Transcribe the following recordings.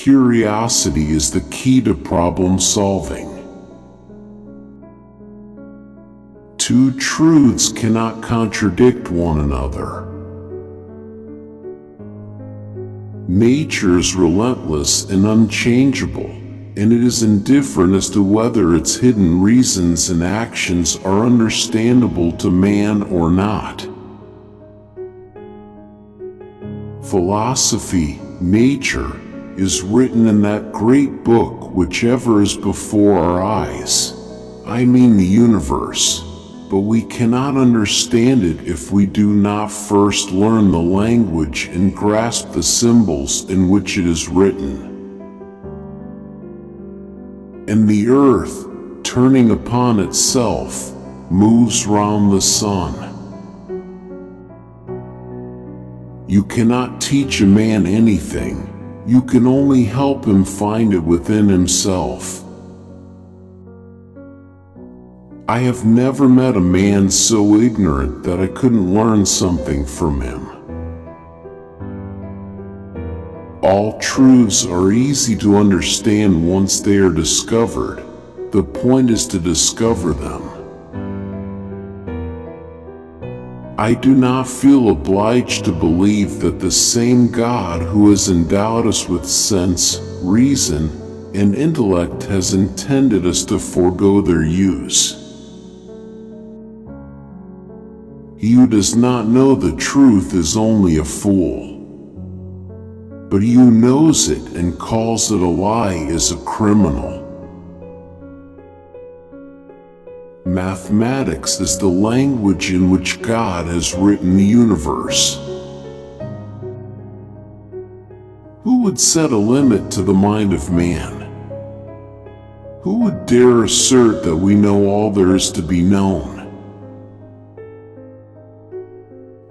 Curiosity is the key to problem solving. Two truths cannot contradict one another. Nature is relentless and unchangeable, and it is indifferent as to whether its hidden reasons and actions are understandable to man or not. Philosophy, nature, is written in that great book whichever is before our eyes. I mean the universe. But we cannot understand it if we do not first learn the language and grasp the symbols in which it is written. And the earth, turning upon itself, moves round the sun. You cannot teach a man anything. You can only help him find it within himself. I have never met a man so ignorant that I couldn't learn something from him. All truths are easy to understand once they are discovered. The point is to discover them. I do not feel obliged to believe that the same God who has endowed us with sense, reason, and intellect has intended us to forego their use. He who does not know the truth is only a fool. But he who knows it and calls it a lie is a criminal. Mathematics is the language in which God has written the universe. Who would set a limit to the mind of man? Who would dare assert that we know all there is to be known?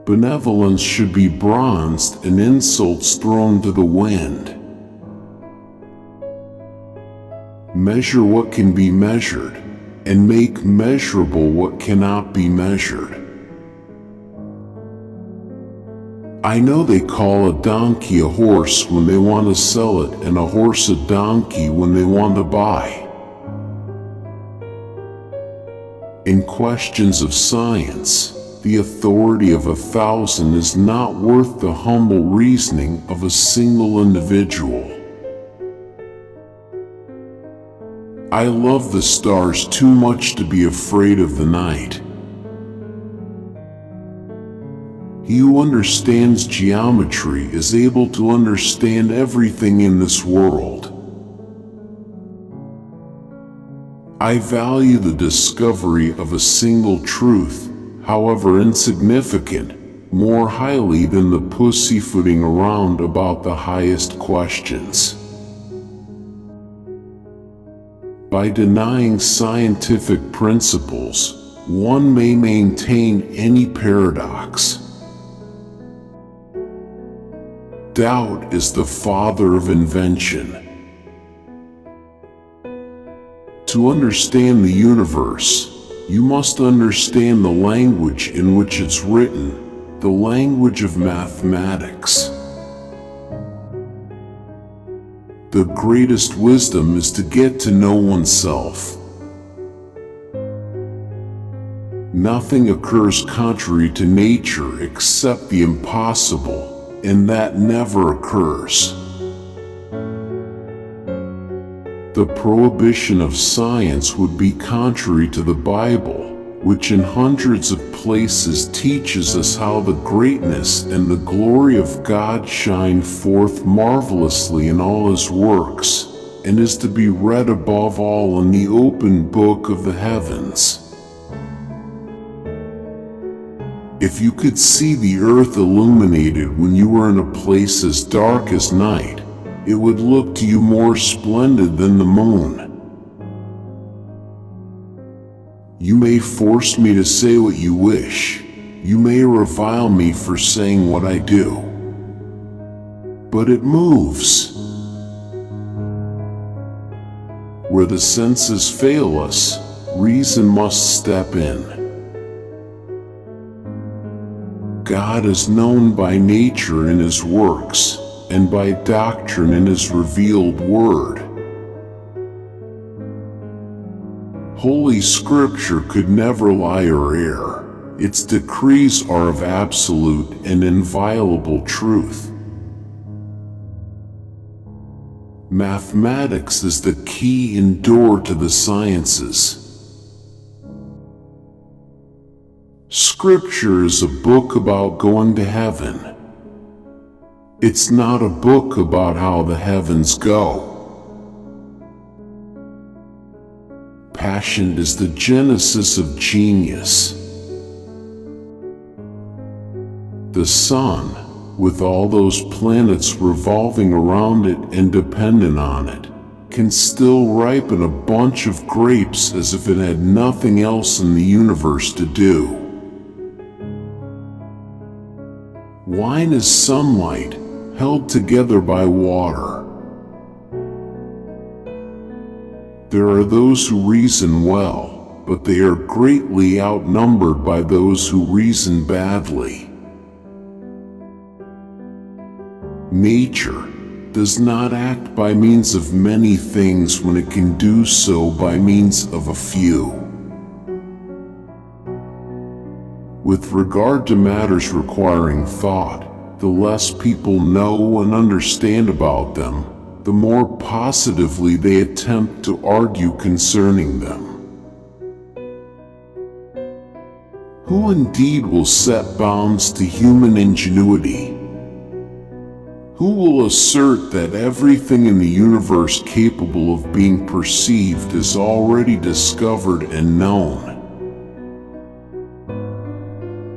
Benevolence should be bronzed and insults thrown to the wind. Measure what can be measured, and make measurable what cannot be measured. I know they call a donkey a horse when they want to sell it, and a horse a donkey when they want to buy. In questions of science, the authority of 1,000 is not worth the humble reasoning of a single individual. I love the stars too much to be afraid of the night. He who understands geometry is able to understand everything in this world. I value the discovery of a single truth, however insignificant, more highly than the pussyfooting around about the highest questions. By denying scientific principles, one may maintain any paradox. Doubt is the father of invention. To understand the universe, you must understand the language in which it's written, the language of mathematics. The greatest wisdom is to get to know oneself. Nothing occurs contrary to nature except the impossible, and that never occurs. The prohibition of science would be contrary to the Bible, which in hundreds of places teaches us how the greatness and the glory of God shine forth marvelously in all His works, and is to be read above all in the open book of the heavens. If you could see the earth illuminated when you were in a place as dark as night, it would look to you more splendid than the moon. You may force me to say what you wish. You may revile me for saying what I do. But it moves. Where the senses fail us, reason must step in. God is known by nature in His works, and by doctrine in His revealed Word. Holy Scripture could never lie or err. Its decrees are of absolute and inviolable truth. Mathematics is the key and door to the sciences. Scripture is a book about going to heaven. It's not a book about how the heavens go. Passion is the genesis of genius. The sun, with all those planets revolving around it and dependent on it, can still ripen a bunch of grapes as if it had nothing else in the universe to do. Wine is sunlight held together by water. There are those who reason well, but they are greatly outnumbered by those who reason badly. Nature does not act by means of many things when it can do so by means of a few. With regard to matters requiring thought, the less people know and understand about them, the more positively they attempt to argue concerning them. Who indeed will set bounds to human ingenuity? Who will assert that everything in the universe capable of being perceived is already discovered and known?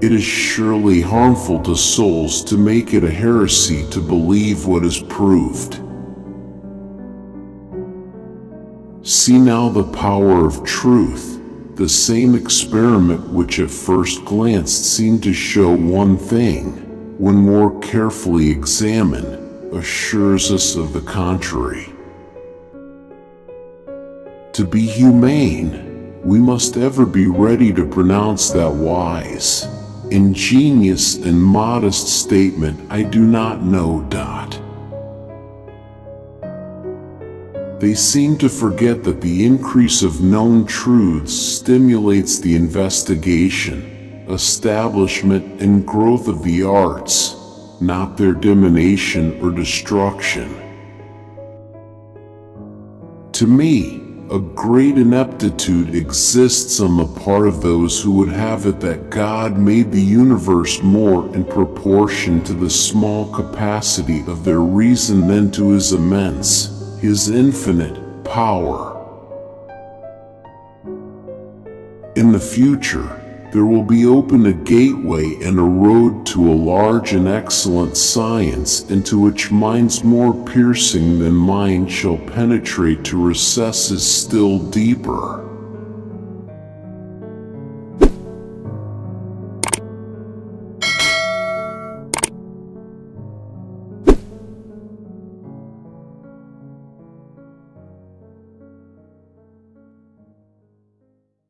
It is surely harmful to souls to make it a heresy to believe what is proved. See now the power of truth. The same experiment which at first glance seemed to show one thing, when more carefully examined, assures us of the contrary. To be humane, we must ever be ready to pronounce that wise, ingenious and modest statement, "I do not know." They seem to forget that the increase of known truths stimulates the investigation, establishment and growth of the arts, not their diminution or destruction. To me, a great ineptitude exists on the part of those who would have it that God made the universe more in proportion to the small capacity of their reason than to His immense, His infinite power. In the future, there will be opened a gateway and a road to a large and excellent science into which minds more piercing than mine shall penetrate to recesses still deeper.